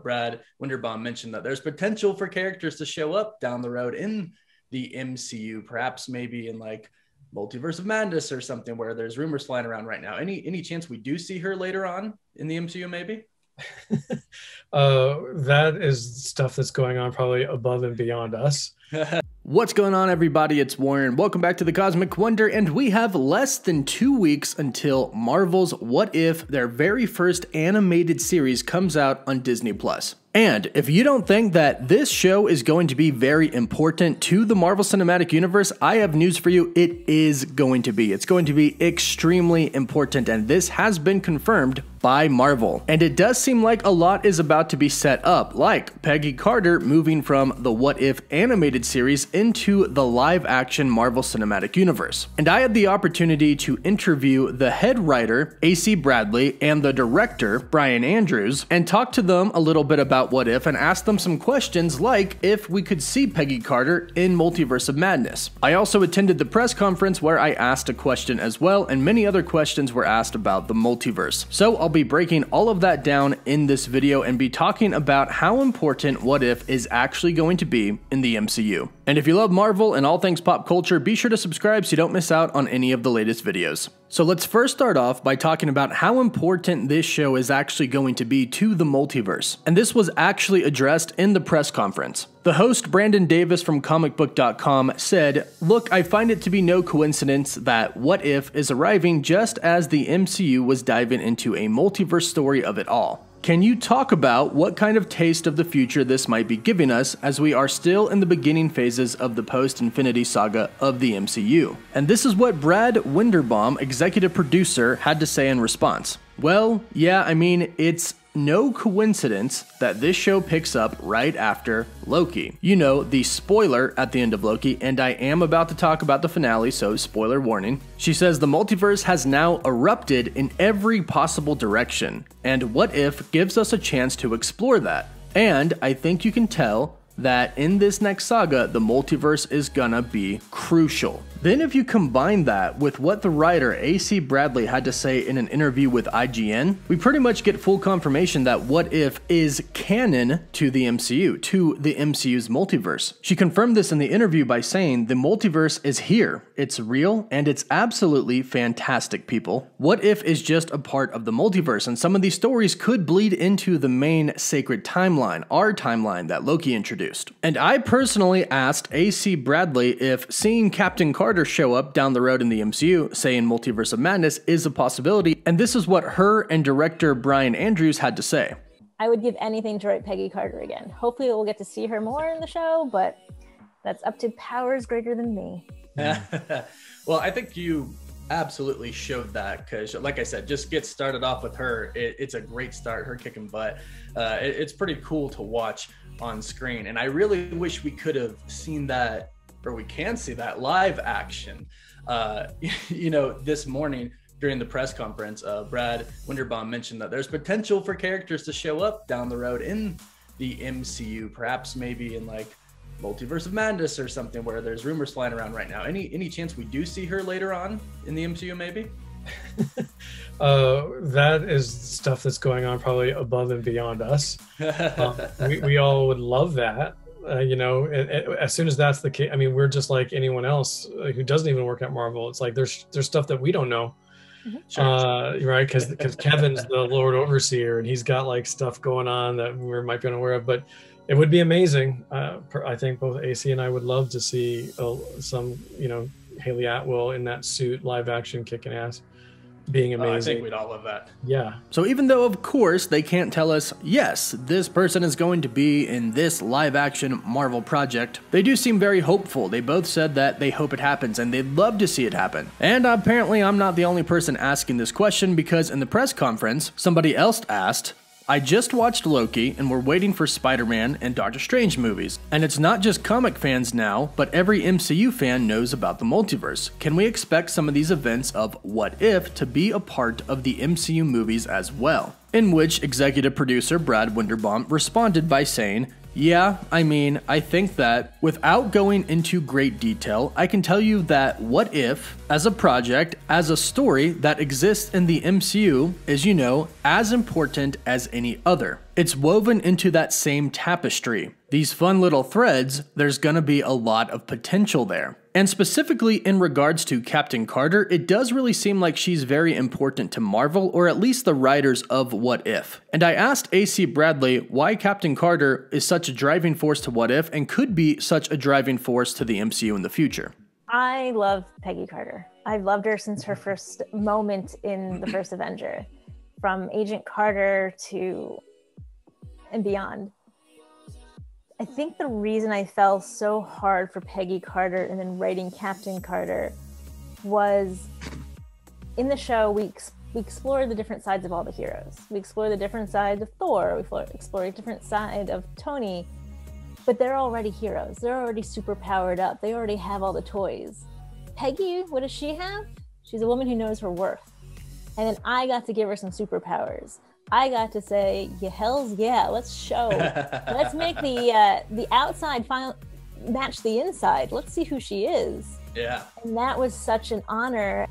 Brad Winderbaum mentioned that there's potential for characters to show up down the road in the MCU, perhaps maybe in like Multiverse of Madness or something, where there's rumors flying around right now. Any chance we do see her later on in the MCU, maybe? That is stuff that's going on probably above and beyond us. What's going on, everybody? It's Warren. Welcome back to the Cosmic Wonder, and we have less than 2 weeks until Marvel's What If, their very first animated series, comes out on Disney+. And if you don't think that this show is going to be very important to the Marvel Cinematic Universe, I have news for you. It is going to be. It's going to be extremely important, and this has been confirmed by Marvel. And it does seem like a lot is about to be set up, like Peggy Carter moving from the What If animated series into the live-action Marvel Cinematic Universe. And I had the opportunity to interview the head writer, AC Bradley, and the director, Bryan Andrews, and talk to them a little bit about What If and ask them some questions like if we could see Peggy Carter in Multiverse of Madness. I also attended the press conference where I asked a question as well, and many other questions were asked about the multiverse. So I'll be breaking all of that down in this video and be talking about how important What If is actually going to be in the MCU. And if you love Marvel and all things pop culture, be sure to subscribe so you don't miss out on any of the latest videos. So let's first start off by talking about how important this show is actually going to be to the multiverse. And this was actually addressed in the press conference. The host, Brandon Davis from comicbook.com, said, "Look, I find it to be no coincidence that What If is arriving just as the MCU was diving into a multiverse story of it all. Can you talk about what kind of taste of the future this might be giving us as we are still in the beginning phases of the post-Infinity Saga of the MCU?" And this is what Brad Winderbaum, executive producer, had to say in response. Well, yeah, I mean, it's no coincidence that this show picks up right after Loki. You know, the spoiler at the end of Loki, and I am about to talk about the finale, so spoiler warning. She says the multiverse has now erupted in every possible direction, and What If gives us a chance to explore that. And I think you can tell that in this next saga, the multiverse is gonna be crucial. Then if you combine that with what the writer AC Bradley had to say in an interview with IGN, we pretty much get full confirmation that What If is canon to the MCU, to the MCU's multiverse. She confirmed this in the interview by saying, "The multiverse is here, it's real, and it's absolutely fantastic, people. What If is just a part of the multiverse, and some of these stories could bleed into the main sacred timeline, our timeline that Loki introduced." And I personally asked AC Bradley if seeing Captain Carter show up down the road in the MCU, say in Multiverse of Madness, is a possibility, and this is what her and director Bryan Andrews had to say. "I would give anything to write Peggy Carter again. Hopefully we'll get to see her more in the show, but that's up to powers greater than me." Well, I think you absolutely showed that, because like I said, just get started off with her. It's a great start, her kicking butt. It's pretty cool to watch on screen, and I really wish we could have seen that, or we can see that live action. You know, this morning during the press conference, Brad Winderbaum mentioned that there's potential for characters to show up down the road in the MCU, perhaps maybe in like Multiverse of Madness or something, where there's rumors flying around right now. Any chance we do see her later on in the MCU, maybe? That is stuff that's going on probably above and beyond us. We all would love that. You know, as soon as that's the case, I mean, we're just like anyone else who doesn't even work at Marvel. It's like there's stuff that we don't know, right? Because Kevin's the Lord Overseer, and he's got like stuff going on that we might be unaware of. But it would be amazing. I think both AC and I would love to see some, you know, Hayley Atwell in that suit, live action, kicking ass. Being amazing. I think we'd all love that. Yeah. So even though, of course, they can't tell us, yes, this person is going to be in this live-action Marvel project, they do seem very hopeful. They both said that they hope it happens, and they'd love to see it happen. And apparently I'm not the only person asking this question, because in the press conference, somebody else asked, "I just watched Loki, and we're waiting for Spider-Man and Doctor Strange movies. And it's not just comic fans now, but every MCU fan knows about the multiverse. Can we expect some of these events of What If to be a part of the MCU movies as well?" In which executive producer Brad Winderbaum responded by saying, Yeah, I mean, I think that without going into great detail, I can tell you that What If, as a project, as a story that exists in the MCU, is, you know, as important as any other. It's woven into that same tapestry. These fun little threads, there's gonna be a lot of potential there. And specifically in regards to Captain Carter, it does really seem like she's very important to Marvel, or at least the writers of What If. And I asked AC Bradley why Captain Carter is such a driving force to What If and could be such a driving force to the MCU in the future. I love Peggy Carter. I've loved her since her first moment in the first Avenger, from Agent Carter to and beyond. I think the reason I fell so hard for Peggy Carter and then writing Captain Carter was in the show we explore the different sides of all the heroes. We explore the different sides of Thor, we explore a different side of Tony, but they're already heroes. They're already super powered up. They already have all the toys. Peggy, what does she have? She's a woman who knows her worth. And then I got to give her some superpowers. I got to say, yeah, hells yeah, let's show. Let's make the outside match the inside. Let's see who she is. Yeah. And that was such an honor.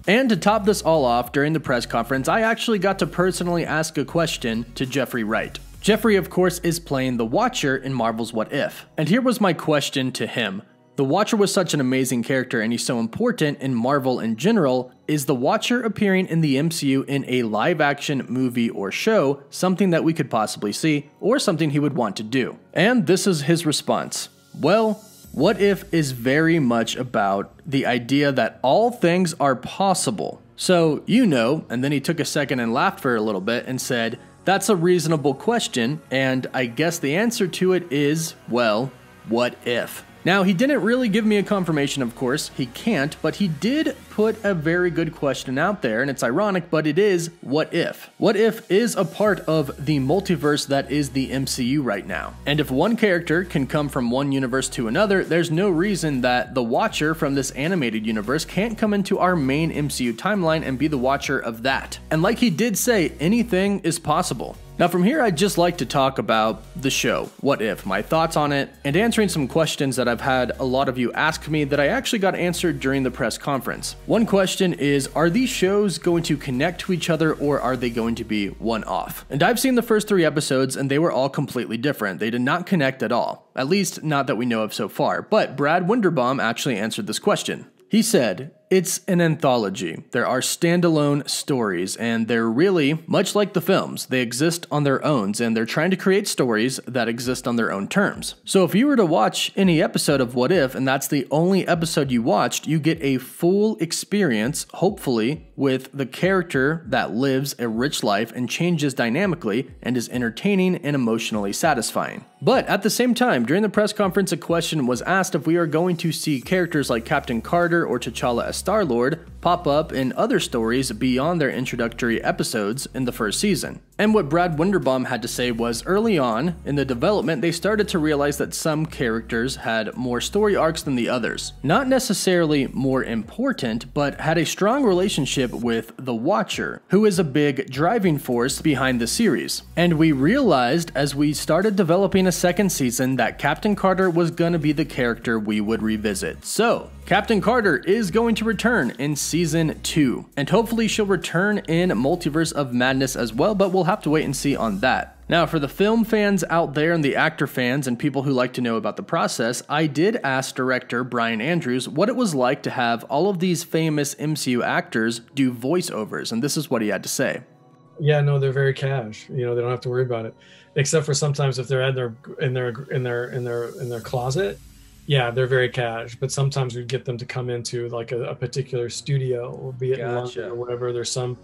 And to top this all off, during the press conference, I actually got to personally ask a question to Jeffrey Wright. Jeffrey, of course, is playing the Watcher in Marvel's What If. And here was my question to him. The Watcher was such an amazing character and he's so important in Marvel in general. Is the Watcher appearing in the MCU in a live-action movie or show something that we could possibly see, or something he would want to do? And this is his response. Well, What If is very much about the idea that all things are possible. So, you know, and then he took a second and laughed for a little bit and said, that's a reasonable question, and I guess the answer to it is, well, what if? Now, he didn't really give me a confirmation, of course, he can't, but he did put a very good question out there, and it's ironic, but it is, what if? What if is a part of the multiverse that is the MCU right now. And if one character can come from one universe to another, there's no reason that the Watcher from this animated universe can't come into our main MCU timeline and be the Watcher of that. And like he did say, anything is possible. Now from here, I'd just like to talk about the show, What If, my thoughts on it, and answering some questions that I've had a lot of you ask me that I actually got answered during the press conference. One question is, are these shows going to connect to each other or are they going to be one-off? And I've seen the first 3 episodes and they were all completely different. They did not connect at all, at least not that we know of so far, but Brad Winderbaum actually answered this question. He said, it's an anthology. There are standalone stories, and they're really, much like the films, they exist on their own, and they're trying to create stories that exist on their own terms. So if you were to watch any episode of What If, and that's the only episode you watched, you get a full experience, hopefully, with the character that lives a rich life and changes dynamically and is entertaining and emotionally satisfying. But at the same time, during the press conference, a question was asked if we are going to see characters like Captain Carter or T'Challa as Star-Lord pop up in other stories beyond their introductory episodes in the first season. And what Brad Winderbaum had to say was, early on in the development, they started to realize that some characters had more story arcs than the others. Not necessarily more important, but had a strong relationship with the Watcher, who is a big driving force behind the series. And we realized as we started developing a second season that Captain Carter was gonna be the character we would revisit. So, Captain Carter is going to return in Season 2, and hopefully she'll return in Multiverse of Madness as well, but we'll have to wait and see on that. Now, for the film fans out there and the actor fans and people who like to know about the process, I did ask director Bryan Andrews what it was like to have all of these famous MCU actors do voiceovers, and this is what he had to say. Yeah, no, they're very cash. You know, they don't have to worry about it, except for sometimes if they're in their closet. Yeah, they're very cash, but sometimes we get them to come into like a particular studio, be it in London or whatever. There's some,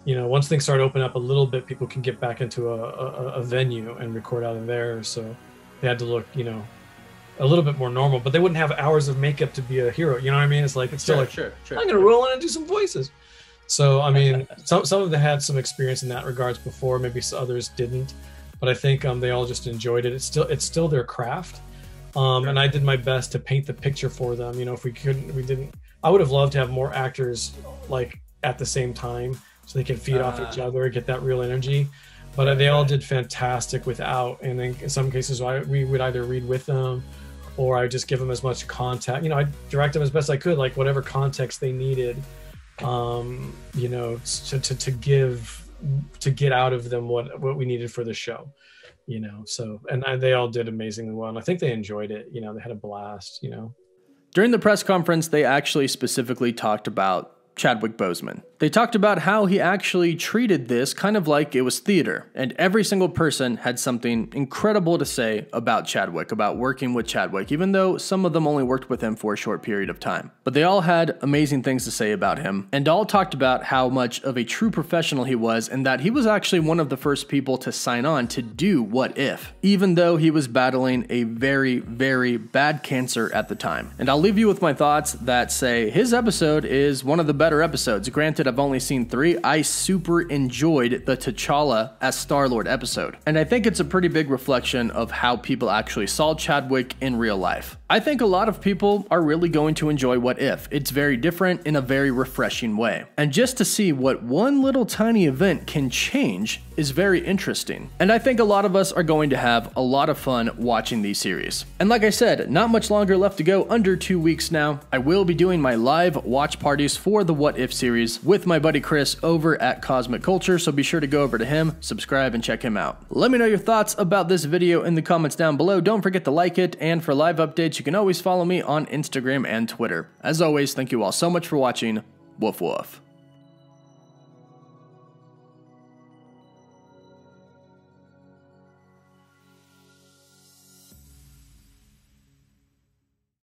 you know, once things start opening up a little bit, people can get back into a venue and record out of there. So they had to look, you know, a little bit more normal, but they wouldn't have hours of makeup to be a hero. You know what I mean? It's like, it's still I'm going to roll in and do some voices. So, I mean, some of them had some experience in that regards before, maybe others didn't, but I think they all just enjoyed it. It's still their craft. And I did my best to paint the picture for them. You know, if we didn't, I would have loved to have more actors like at the same time so they can feed off each other, get that real energy. but they all did fantastic without. And in some cases, we would either read with them, or I would just give them as much context. You know, I direct them as best I could, like whatever context they needed, you know, to get out of them what we needed for the show, you know. So, and they all did amazingly well, and I think they enjoyed it. You know, they had a blast. You know, during the press conference, they actually specifically talked about Chadwick Boseman. They talked about how he actually treated this kind of like it was theater, and every single person had something incredible to say about Chadwick, about working with Chadwick, even though some of them only worked with him for a short period of time. But they all had amazing things to say about him, and all talked about how much of a true professional he was, and that he was actually one of the first people to sign on to do What If, even though he was battling a very, very bad cancer at the time. And I'll leave you with my thoughts that say his episode is one of the better episodes. Granted, I've only seen 3. I super enjoyed the T'Challa as Star-Lord episode, and I think it's a pretty big reflection of how people actually saw Chadwick in real life. I think a lot of people are really going to enjoy What If. It's very different in a very refreshing way, and just to see what one little tiny event can change is very interesting. And I think a lot of us are going to have a lot of fun watching these series. And like I said, not much longer left to go, under 2 weeks now. I will be doing my live watch parties for the What If series with my buddy Chris over at Cosmic Culture, so be sure to go over to him, subscribe, and check him out. Let me know your thoughts about this video in the comments down below. Don't forget to like it, and for live updates, you can always follow me on Instagram and Twitter. As always, thank you all so much for watching. Woof woof.